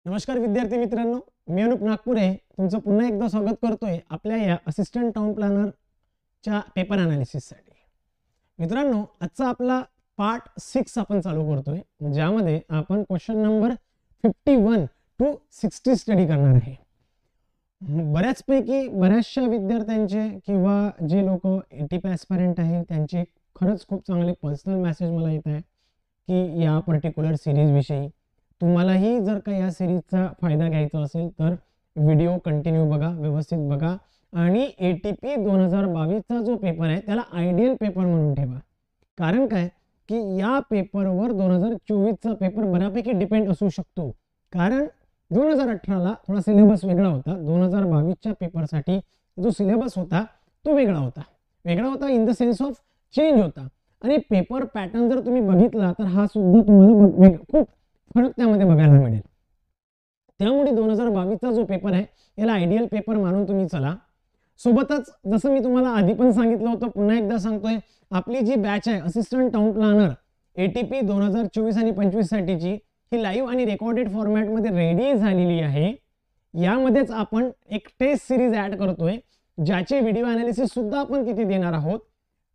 नमस्कार विद्यार्थी मित्रांनो, मी अनुप नागपुरे तुमचं पुन्हा एकदा स्वागत करतोय आपल्या या असिस्टंट टाउन प्लॅनरच्या पेपर अनालिसिससाठी। मित्रांनो, आजचा आपला पार्ट 6 आपण चालू करतोय, ज्यामध्ये आपण क्वेश्चन नंबर 51 टू 60 स्टडी करणार आहे। बऱ्याचशा विद्यार्थ्यांचे किंवा जे लोक एटीपी ॲस्पायरंट आहे त्यांचे खरंच खूप चांगले पर्सनल मेसेज मला येत आहे की या पर्टिक्युलर सिरीज विषयी तुम्हालाही जर का या सिरीजचा फायदा घ्यायचा असेल तर व्हिडिओ कंटिन्यू बघा, व्यवस्थित बघा आणि एटीपी 2022 चा जो पेपर आहे त्याला आयडियल पेपर म्हणून ठेवा। कारण काय की या पेपरवर 2024 चा पेपर बऱ्यापैकी डिपेंड असू शकतो, कारण 2018 ला थोडा सिलेबस वेगळा होता, 2022 च्या पेपरसाठी जो सिलेबस होता तो वेगळा होता in the sense of change होता। आणि पेपर पॅटर्न जर तुम्ही बघितला तर हा सुद्धा तुम्हाला खूप फरक त्यामध्ये बघायला मिळेल। त्यामुळे 2022 चा जो पेपर आहे याला आयडियल पेपर मानून तुम्ही चला। सोबतच जसं मी तुम्हाला आधी पण सांगितलं होतं, पुन्हा एकदा सांगतोय, आपली जी बॅच आहे असिस्टंट टाउन प्लॅनर एटीपी 2024 आणि 25 साठीची ही लाईव्ह आणि रेकॉर्डेड फॉर्मॅट मध्ये रेडी झालेली आहे। यामध्येच आपण एक टेस्ट सिरीज ऍड करतोय, ज्याचे व्हिडिओ ॲनालिसिस सुद्धा आपण तिथे देणार आहोत।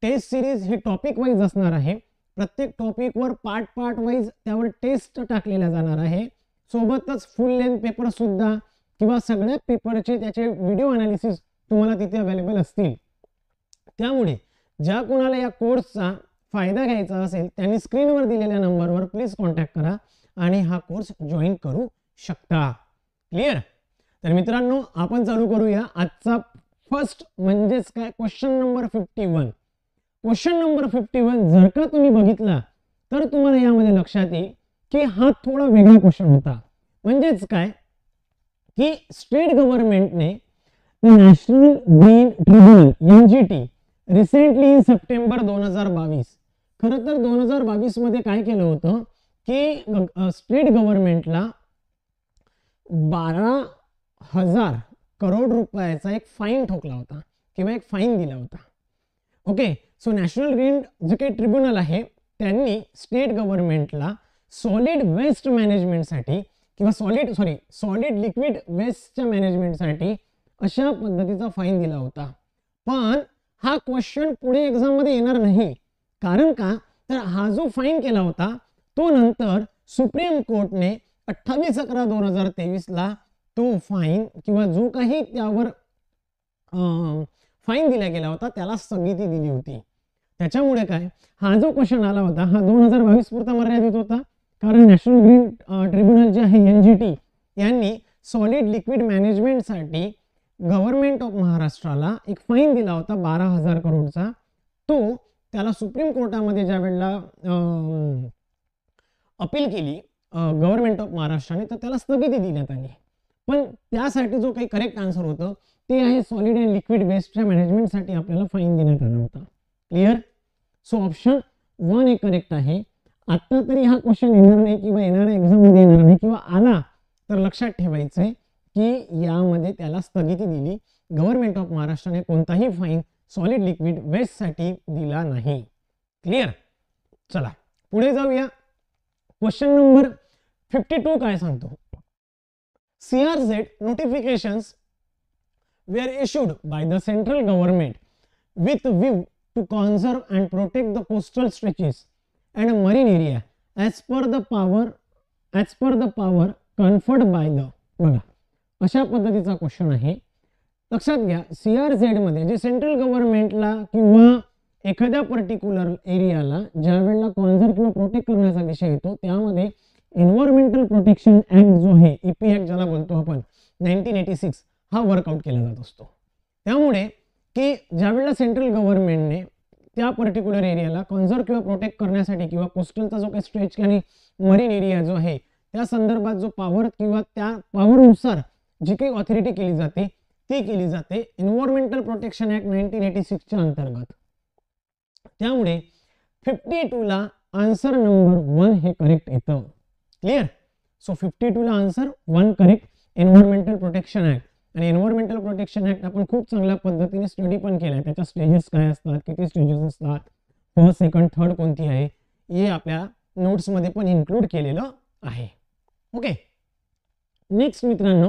टेस्ट सिरीज ही टॉपिक वाईज असणार आहे, प्रत्येक टॉपिक वर पार्ट वाइज त्यावर टेस्ट टाकलेला जाणार आहे। सोबतच फुल लेंथ पेपर सुद्धा किंवा सगळ्या पेपरचे त्याचे व्हिडिओ ॲनालिसिस तुम्हाला तिथे अवेलेबल असतील। त्यामुळे ज्या कोणाला या कोर्सचा फायदा घ्यायचा असेल त्यांनी स्क्रीनवर दिलेल्या नंबरवर प्लीज कॉन्टॅक्ट करा आणि हा कोर्स जॉईन करू शकता। क्लियर? तर मित्रांनो, आपण चालू करूया आजचा फर्स्ट म्हणजेच काय क्वेश्चन नंबर 51। क्वेश्चन नंबर 51 जर का तुम्ही बघितला तर तुम्हाला यामध्ये लक्षात येईल की हा थोडा वेगळा क्वेश्चन होता। म्हणजेच काय की स्टेट गव्हर्नमेंटने national green tribunal NGT recently in September 2022, खरं तर 2022 मध्ये काय केलं होतं की स्टेट गव्हर्नमेंटला 12,000 करोड रुपयाचा एक फाईन ठोकला होता किंवा एक फाईन दिला होता। ओके, सो नॅशनल ग्रीन जे काही ट्रिब्युनल आहे त्यांनी स्टेट गव्हर्नमेंटला सॉलिड वेस्ट मॅनेजमेंटसाठी किंवा सॉलिड लिक्विड वेस्टच्या मॅनेजमेंटसाठी अशा पद्धतीचा फाईन दिला होता। पण हा क्वेश्चन पुढे एक्झाम मध्ये येणार नाही, कारण का तर हा जो फाईन केला होता तो नंतर सुप्रीम कोर्टने 28/11/2023 ला तो फाईन किंवा जो काही त्यावर फाईन दिला गेला होता त्याला स्थगिती दिली होती। त्याच्यामुळे काय हा जो क्वेश्चन आला होता हा 2022 पुरता मर्यादित होता, कारण नॅशनल ग्रीन ट्रिब्युनल जे आहे एनजीटी यांनी सॉलिड लिक्विड मॅनेजमेंटसाठी गव्हर्नमेंट ऑफ महाराष्ट्राला एक फाईन दिला होता 12,000 करोडचा। तो त्याला सुप्रीम कोर्टामध्ये ज्या वेळेला अपील केली गव्हर्नमेंट ऑफ महाराष्ट्राने तर त्याला स्थगिती देण्यात आली। पण त्यासाठी जो काही करेक्ट आन्सर होतं ते आहे सॉलिड अँड लिक्विड वेस्टच्या मॅनेजमेंटसाठी आपल्याला फाईन देण्यात आला होता। क्लियर? सो ऑप्शन 1 हे करेक्ट आहे। आता तरी हा क्वेश्चन येणार नाही किंवा येणाऱ्या एक्झाम मध्ये येणार नाही, किंवा आला तर लक्षात ठेवायचंय की यामध्ये त्याला स्थगिती दिली, गव्हर्नमेंट ऑफ महाराष्ट्राने कोणताही फाईन सॉलिड लिक्विड वेस्ट साठी दिला नाही। क्लियर? चला पुढे जाऊया। क्वेश्चन नंबर 52 काय सांगतो, CRZ notifications were issued by the central government with view to conserve and protect the coastal stretches and marine area as per the power conferred by the, बघा अशा पद्धतीचा क्वेश्चन आहे। लक्षात घ्या, CRZ मध्ये जे सेंट्रल गव्हर्नमेंटला किंवा एखाद्या पर्टिक्युलर एरियाला ज्या वेळेला कॉन्झर्व किंवा प्रोटेक्ट करण्याचा विषय येतो त्यामध्ये एन्व्हायरमेंटल प्रोटेक्शन ऍक्ट जो आहे ईपी ऍक्ट ज्याला बोलतो आपण 1986 हा वर्कआउट केला जात असतो। त्यामुळे की ज्यावेळेला सेंट्रल गव्हर्नमेंटने त्या पर्टिक्युलर एरियाला कॉन्झर्व किंवा प्रोटेक्ट करण्यासाठी किंवा कोस्टलचा जो काही स्ट्रेच आणि मरीन एरिया जो आहे त्या संदर्भात जो पॉवर किंवा त्या पॉवरनुसार जी काही ऑथॉरिटी केली जाते ती केली जाते एन्व्हायरमेंटल प्रोटेक्शन ऍक्ट 1986 च्या अंतर्गत। त्यामुळे 52 ला आन्सर नंबर 1 हे करेक्ट येतं। क्लियर? सो 52 ला answer 1 correct, environmental protection act. आणि एन्व्हायरमेंटल प्रोटेक्शन ऍक्ट आपण खूप चांगल्या पद्धतीने स्टडी पण केलाय, त्याच्या स्टेजेस काय असतात, किती स्टेजेस असतात, फर्स्ट सेकंड थर्ड कोणती आहे हे आपल्या नोट्स मध्ये पण इन्क्लूड केलेलं आहे। ओके, नेक्स्ट मित्रांनो,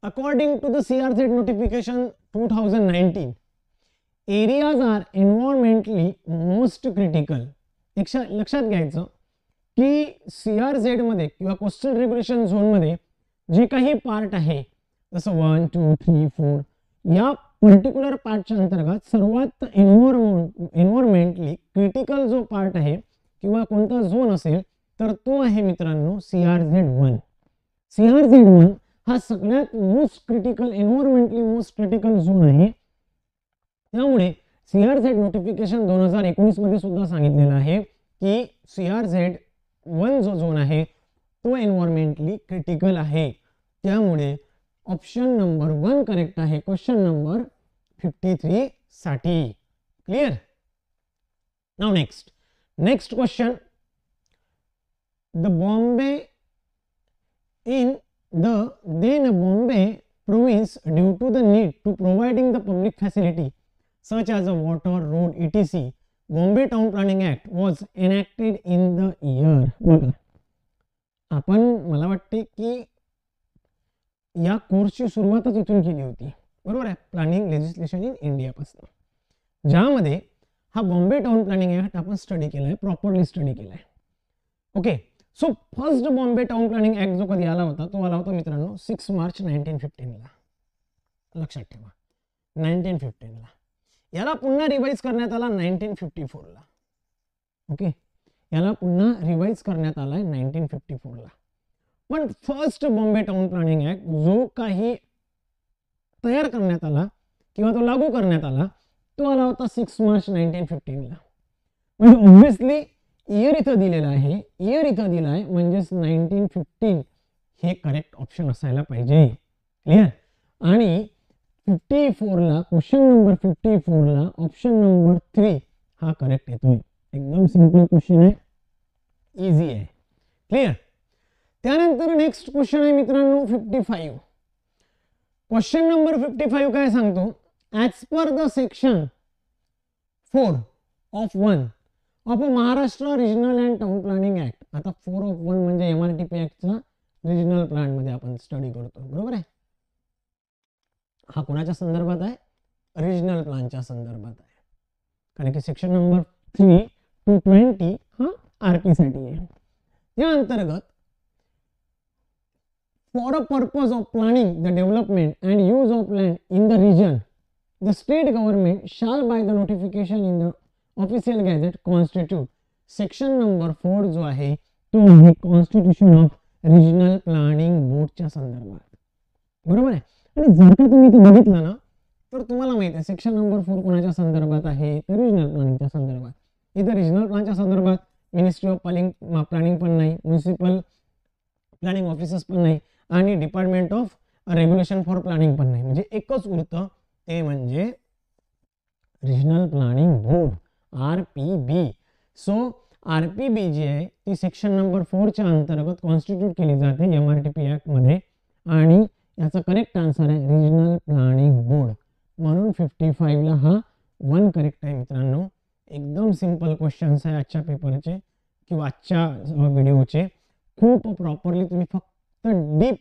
according to the CRZ notification 2019, areas are environmentally most critical. लक्षात घ्यायचं की CRZ मध्ये किंवा कोस्टल रेग्युलेशन झोनमध्ये जे काही पार्ट आहे, जसं 1, 2, 3, 4, या पर्टिक्युलर पार्टच्या अंतर्गत सर्वात एन्व्हायरमेंटली क्रिटिकल जो पार्ट आहे किंवा कोणता झोन असेल तर तो आहे मित्रांनो CRZ1. CRZ1 हा सगळ्यात most critical, एन्व्हायरमेंटली most critical zone आहे. त्यामुळे CRZ नोटिफिकेशन 2019 मध्ये सुद्धा सांगितलेलं आहे की CRZ1 जो झोन आहे तो एन्व्हायरमेंटली क्रिटिकल आहे. त्यामुळे ऑप्शन नंबर 1 करेक्ट आहे क्वेश्चन नंबर 53 साठी. Clear. Now next question. The Bombay in the then Bombay province, due to the need to providing the public facility such as a water, road, etc., Bombay Town Planning Act was enacted in the year. बघा, आपण मला वाटते की या कोर्सची सुरुवातच इथून केली होती, बरोबर आहे, प्लॅनिंग लेजिस्लेशन इन इंडिया पासून, ज्यामध्ये हा बॉम्बे टाउन प्लॅनिंग ऍक्ट आपण स्टडी केलाय, प्रॉपरली स्टडी केलाय. Okay. So first Bombay town planning act जो कधी आला होता तो आला होता मित्रांनो 6 मार्च 1915 ला. लक्षात ठेवा 1915 ला. याला पुन्हा रिवाइज करण्यात आला 1954 ला. ओके, याला पुन्हा रिवाइज करण्यात आलाय 1954 ला. पण first Bombay town planning act जो काही तयार करण्यात आला किंवा तो लागू करण्यात आला तो आला होता 6 मार्च 1915 ला. म्हणजे ऑब्व्हियसली इयर इथं दिलेला आहे, इयर इथं दिला आहे, म्हणजेच 1915 हे करेक्ट ऑप्शन असायला पाहिजे. क्लियर. आणि 54 ला, क्वेश्चन नंबर 54 ला ऑप्शन नंबर 3 हा करेक्ट येतोय. एकदम सिंपल क्वेश्चन आहे, इझी आहे. क्लियर. त्यानंतर नेक्स्ट क्वेश्चन आहे मित्रांनो 55. क्वेश्चन नंबर 55 काय सांगतो, as per the section 4 of 1 of Maharashtra regional and town planning act. आता 4 ऑफ 1 म्हणजे MRTP ऍक्टचा रिजनल प्लॅन मध्ये आपण स्टडी करतो, बरोबर आहे. हा कोणाच्या संदर्भात आहे, रिजनल प्लॅनच्या संदर्भात आहे, कारण की सेक्शन नंबर 3 to 20 हा RP साठी आहे. या अंतर्गत for a purpose of planning the development and use of land in the region the state government shall by the notification in the official gazette constitute. Section number 4 जो आहे तो आहे constitution of regional planning बोर्डच्या संदर्भात, बरोबर आहे. आणि जर का तुम्ही इथे बघितलं ना तर तुम्हाला माहिती आहे सेक्शन नंबर 4 कोणाच्या संदर्भात आहे, तर रिजनल प्लॅनिंगच्या संदर्भात. इथे रिजनल प्लॅनच्या संदर्भात मिनिस्ट्री ऑफ प्लॅनिंग पण नाही, म्युनिसिपल प्लॅनिंग ऑफिसर्स पण नाही आणि department of regulation for planning पण नाही. म्हणजे एकच उरतं, ते म्हणजे regional planning board, RPB. So RPB जी आहे ती सेक्शन नंबर 4 च्या अंतर्गत कॉन्स्टिट्यूट केली जाते MRTP ऍक्ट मध्ये, आणि याचा करेक्ट आन्सर आहे रिजनल प्लॅनिंग बोर्ड. म्हणून 55 ला हा 1 करेक्ट आहे मित्रांनो. एकदम सिंपल क्वेश्चन्स आहे आजच्या पेपरचे किंवा आजच्या व्हिडिओचे. खूप प्रॉपरली तुम्ही फक्त डीप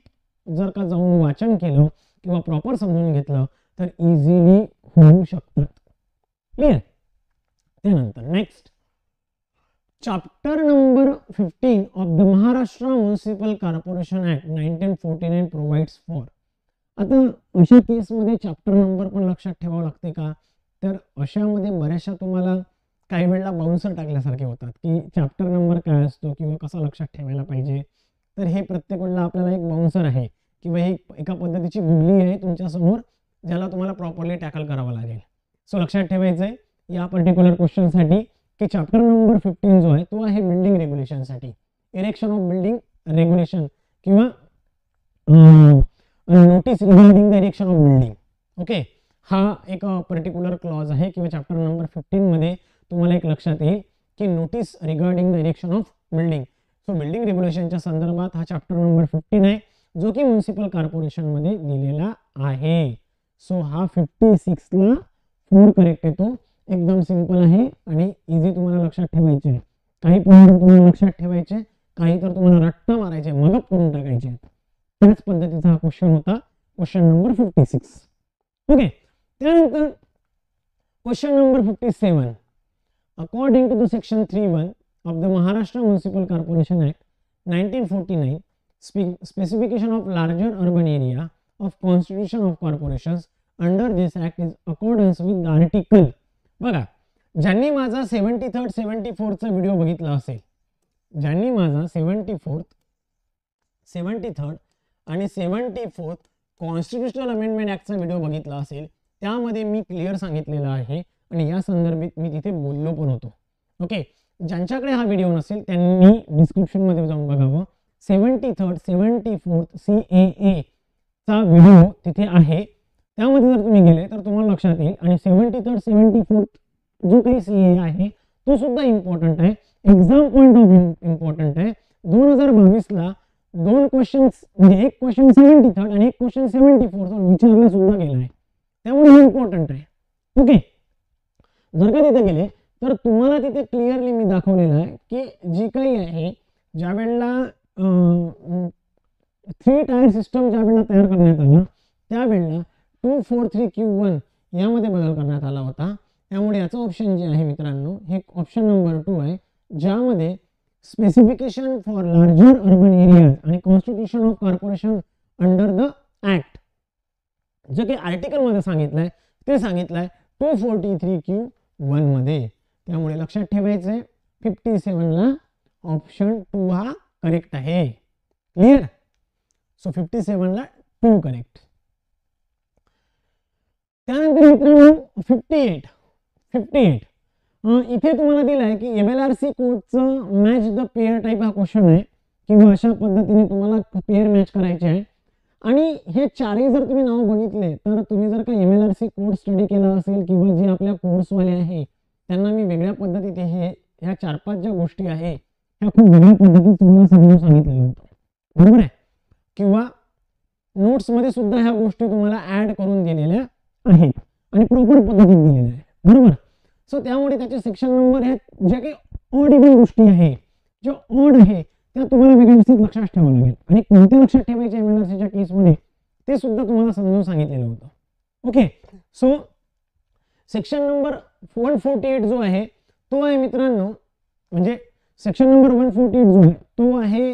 जर का जाऊन वाचन केलं किंवा प्रॉपर समजून घेतलं तर इझिली होऊ शकतात. क्लियर. त्यानंतर next chapter number 15 of the Maharashtra municipal corporation act 1949 provides for. आता अशा केसमध्ये चॅप्टर नंबर पण लक्षात ठेवावं लागते का, तर अशामध्ये बऱ्याचशा तुम्हाला काही वेळेला बाउन्सर टाकल्यासारखे होतात की चॅप्टर नंबर काय असतो किंवा कसा लक्षात ठेवायला पाहिजे. तर हे प्रत्येक वेळेला आपल्याला एक बाउन्सर आहे किंवा ही एका पद्धतीची गुगली आहे तुमच्यासमोर, ज्याला तुम्हाला प्रॉपरली टॅकल करावं लागेल. सो लक्षात ठेवायचं आहे या पर्टिक्युलर क्वेश्चनसाठी की चॅप्टर नंबर 15 जो आहे तो आहे बिल्डिंग रेग्युलेशनसाठी, इरेक्शन ऑफ बिल्डिंग रेग्युलेशन किंवा notice regarding the erection of building. Okay, हा एक पर्टिक्युलर क्लॉज आहे किंवा चॅप्टर नंबर 15 मध्ये तुम्हाला एक लक्षात येईल की notice regarding the erection of building. So building रेग्युलेशनच्या संदर्भात हा चॅप्टर नंबर 15 आहे जो की म्युनिसिपल कॉर्पोरेशन मध्ये दिलेला आहे. सो हा 56 ला 4 करेक्ट येतो. एकदम सिंपल आहे आणि इझी तुम्हाला लक्षात ठेवायचे आहे. काही पॉइंट तुम्हाला लक्षात ठेवायचे, काही तर तुम्हाला रट्टा मारायचे, मगप करून टाकायचे. त्याच पद्धतीचा हा क्वेश्चन होता, क्वेश्चन नंबर 56. ओके, त्यानंतर question number 57. According to the section 3(1) of the Maharashtra Municipal Corporation Act 1949, specification of larger urban area of constitution of corporations under this act is accordance with the article. बघा, ज्यांनी माझा 73rd 74th video बघितला असेल, ज्यांनी माझा 74th 73rd आणि 74th constitutional amendment ऍक्टचा video बघितला असेल, त्यामध्ये मी क्लिअर सांगितलेलं आहे आणि या संदर्भात मी तिथे बोललो पण होतो. ओके, ज्यांच्याकडे हा व्हिडिओ नसेल त्यांनी डिस्क्रिप्शन मध्ये जाऊन बघावं. 73rd 74th CAA चा व्हिडिओ तिथे आहे, त्यामध्ये जर तुम्ही गेले तर तुम्हाला लक्षात येईल. आणि 73rd 74th जो काही CAA आहे तो सुद्धा इम्पॉर्टंट आहे, exam point of view important आहे. 2022 ला 2 क्वेश्चन्स, म्हणजे एक क्वेश्चन 73rd आणि एक क्वेश्चन 74th विचारला सुद्धा गेला आहे, त्यामुळे हे इम्पॉर्टंट आहे. ओके, जर का तिथे गेले तर तुम्हाला तिथे क्लिअरली मी दाखवलेलं आहे की जी काही आहे, ज्या वेळेला 3 टायर सिस्टम ज्या वेळेला तयार करण्यात आला त्यावेळेला 243Q1 यामध्ये बदल करण्यात आला होता. त्यामुळे याचं ऑप्शन जे आहे मित्रांनो, हे ऑप्शन नंबर 2 आहे, ज्यामध्ये specification for larger urban areas आणि constitution of corporation under the act जे काही आर्टिकल मध्ये सांगितलंय ते सांगितलंय 243Q1 मध्ये. त्यामुळे लक्षात ठेवायचंय 57 ला ऑप्शन 2 हा करेक्ट आहे. क्लिअर? सो 57 ला 2 करेक्ट. त्यानंतर मित्रांनो 58 इथे तुम्हाला दिलाय की MLRC कोडचं मॅच द पेअर टाईप हा क्वेश्चन आहे, किंवा अशा पद्धतीने तुम्हाला पेअर मॅच करायचे आहे. आणि हे चारही जर तुम्ही नाव बघितले तर तुम्ही जर का MLRC कोड स्टडी केला असेल किंवा जे आपल्या कोर्सवाले आहे त्यांना मी वेगळ्या पद्धतीने ह्या 4-5 ज्या गोष्टी आहे ह्या खूप वेगळ्या पद्धतीने तुम्हाला समजून सांगितलेलं होतं, बरोबर आहे. किंवा नोट्समध्ये सुद्धा ह्या गोष्टी तुम्हाला ऍड करून दिलेल्या आहेत आणि प्रॉपर पद्धतीने दिलेल्या आहे, बरोबर. सो त्यामुळे त्याचे सेक्शन नंबर ह्या ज्या काही ऑड इव्हन गोष्टी आहे, ज्या ऑड आहे त्या तुम्हाला व्यवस्थित लक्षात ठेवावं लागेल. आणि कोणत्या लक्षात ठेवायचे MLRCच्या केसमध्ये ते सुद्धा तुम्हाला समजून सांगितलेलं होतं. ओके, सो सेक्शन नंबर 148 जो आहे तो आहे मित्रांनो, म्हणजे सेक्शन नंबर 148 जो आहे तो आहे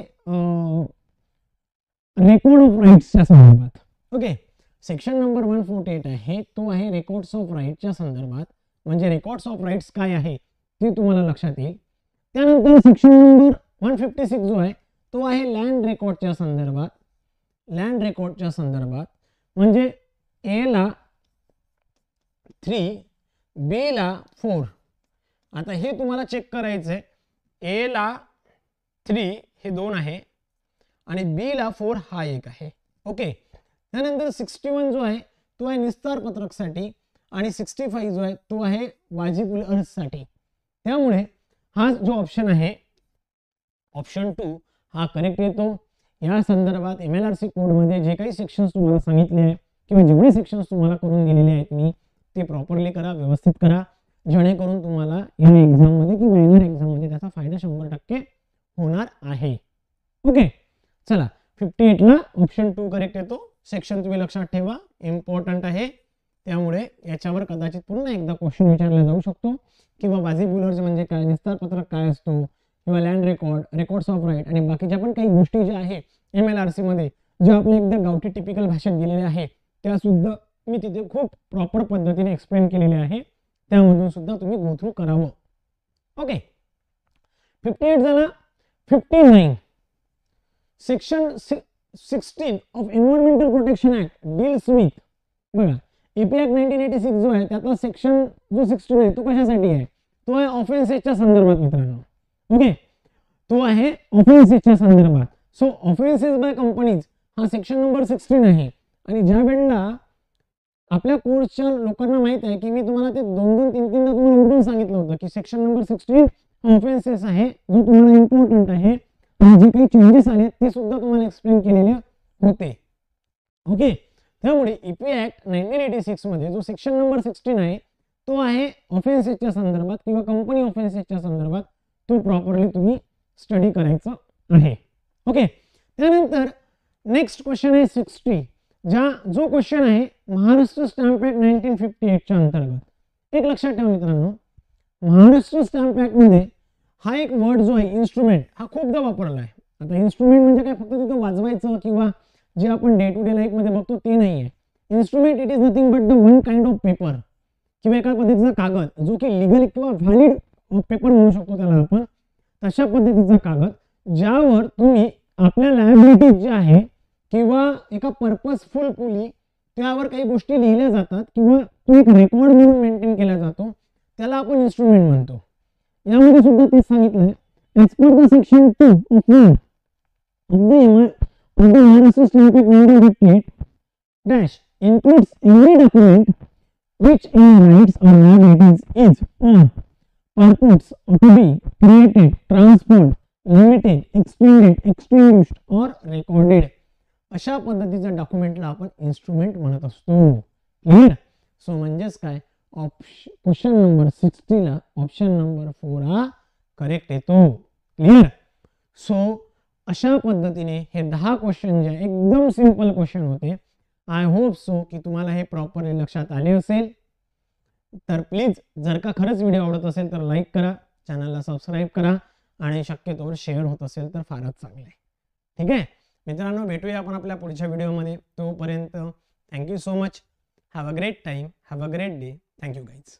रेकॉर्ड ऑफ राईट्सच्या संदर्भात. ओके, सेक्शन नंबर 148 आहे तो आहे रेकॉर्ड्स ऑफ राईटच्या संदर्भात, म्हणजे रेकॉर्ड्स ऑफ राईट्स काय आहे ते तुम्हाला लक्षात येईल. त्यानंतर सेक्शन नंबर 156 जो आहे तो आहे लँड रेकॉर्डच्या संदर्भात. लँड रेकॉर्डच्या संदर्भात म्हणजे A ला 3 B ला 4. आता हे तुम्हाला चेक करायचंय, A ला 3 हे 2 आहे आणि B ला 4 हा 1 आहे. ओके, त्यानंतर 61 जो आहे तो आहे निस्तार पत्रकसाठी आणि 65 जो आहे तो आहे वाजिब अर्जसाठी. त्यामुळे हा जो ऑप्शन आहे ऑप्शन 2 हा करेक्ट येतो. या संदर्भात MLRC कोडमध्ये जे काही सेक्शन्स तुम्हाला सांगितले आहे किंवा जेवढे सेक्शन्स तुम्हाला करून दिलेले आहेत मी ते प्रॉपरली करा, व्यवस्थित करा, जेणेकरून तुम्हाला या एक्झाममध्ये किंवा येणार एक्झाममध्ये त्याचा फायदा 100% होणार आहे. ओके, चला 58 ला ऑप्शन 2 करेक्ट येतो. सेक्शन तुम्ही लक्षात ठेवा, इम्पॉर्टंट आहे. त्यामुळे याच्यावर कदाचित पुन्हा एकदा क्वेश्चन विचारला जाऊ शकतो, किंवा वाजिब अर्ज म्हणजे काय, निस्तार पत्रक काय असतो, किंवा land record, records of right आणि बाकीच्या पण काही गोष्टी ज्या आहे MLRC मध्ये ज्या आपल्या एकदा गावठी टिपिकल भाषेत दिलेल्या आहे त्या सुद्धा मी तिथे खूप प्रॉपर पद्धतीने एक्सप्लेन केलेले आहे, त्यामधून सुद्धा तुम्ही गो थ्रू करावं. ओके, 58 झाला. 59 section 16 of environmental protection act deals with, बघा EP ऍक्ट 1986 जो आहे त्यातला सेक्शन जो 16 आहे तो कशासाठी आहे, तो आहे ऑफेन्सेसच्या संदर्भात मित्रांनो. ओके, तो आहे ऑफेन्सेसच्या संदर्भात. सो ऑफेन्सेस बाय कंपनीज हा सेक्शन नंबर 16 आहे. आणि ज्या वेळेला आपल्या कोर्सच्या लोकांना माहित आहे की मी तुम्हाला ते 2-2, 3-3दा तुम्हाला उलटून सांगितलं होतं की सेक्शन नंबर 16 ऑफेन्सेस आहे जो तुम्हाला इम्पॉर्टंट आहे आणि जे काही चेंजेस आले ते सुद्धा तुम्हाला एक्सप्लेन केलेले होते. ओके, त्यामुळे EP ऍक्ट 1986 मध्ये जो सेक्शन नंबर 16 आहे तो आहे ऑफेन्सेसच्या संदर्भात किंवा कंपनी ऑफेन्सेसच्या संदर्भात, तो प्रॉपरली तुम्ही स्टडी करायचा आहे. ओके, त्यानंतर नेक्स्ट क्वेश्चन आहे 60, जो क्वेश्चन आहे महाराष्ट्र स्टॅम्प ऍक्ट 1958 च्या अंतर्गत. एक लक्षात ठेवा मित्रांनो, महाराष्ट्र स्टॅम्प ऍक्ट मध्ये हा एक वर्ड जो आहे इन्स्ट्रुमेंट हा खूपदा वापरला आहे. आता इन्स्ट्रुमेंट म्हणजे काय फक्त तिथं वाजवायचं किंवा जे आपण डे टू डे लाईफ मध्ये बघतो ते नाही आहे. Instrument it is nothing but the one kind of paper किंवा एका पद्धतीचा कागद जो की लिगल किंवा व्हॅलिड पेपर म्हणू शकतो त्याला आपण. तशा पद्धतीचा कागद ज्यावर तुम्ही आपल्या लायबिलिटीज जे आहे किंवा एका पर्पजफुली त्यावर काही गोष्टी लिहिल्या जातात किंवा तो एक रेकॉर्ड म्हणून मेंटेन केला जातो, त्याला आपण इन्स्ट्रुमेंट म्हणतो. यामध्ये सुद्धा तेच सांगितलंय, as per the section 2 of the Maharashtra Stamp Act 1958 dash includes every document which in rights or liabilities is or purports to be created, transferred, limited, expended, extinguished or recorded. अशा पद्धतीच्या डॉक्युमेंटला आपण instrument म्हणत असतो. Clear? So म्हणजेच काय, question number 60 ला option number 4 हा correct येतो. क्लिअर? सो अशा पद्धतीने हे 10 क्वेश्चन जे एकदम सिंपल क्वेश्चन होते. आय होप सो की तुम्हाला हे प्रॉपरली लक्षात आले असेल. तर प्लीज जर का खरंच व्हिडिओ आवडत असेल तर लाईक करा, चॅनलला सबस्क्राईब करा आणि शक्यतोवर शेअर होत असेल तर फारच चांगलं आहे. ठीक आहे मित्रांनो, भेटूया आपण आपल्या पुढच्या व्हिडिओमध्ये. तोपर्यंत thank you so much. Have a great time, have a great day. Thank you guys.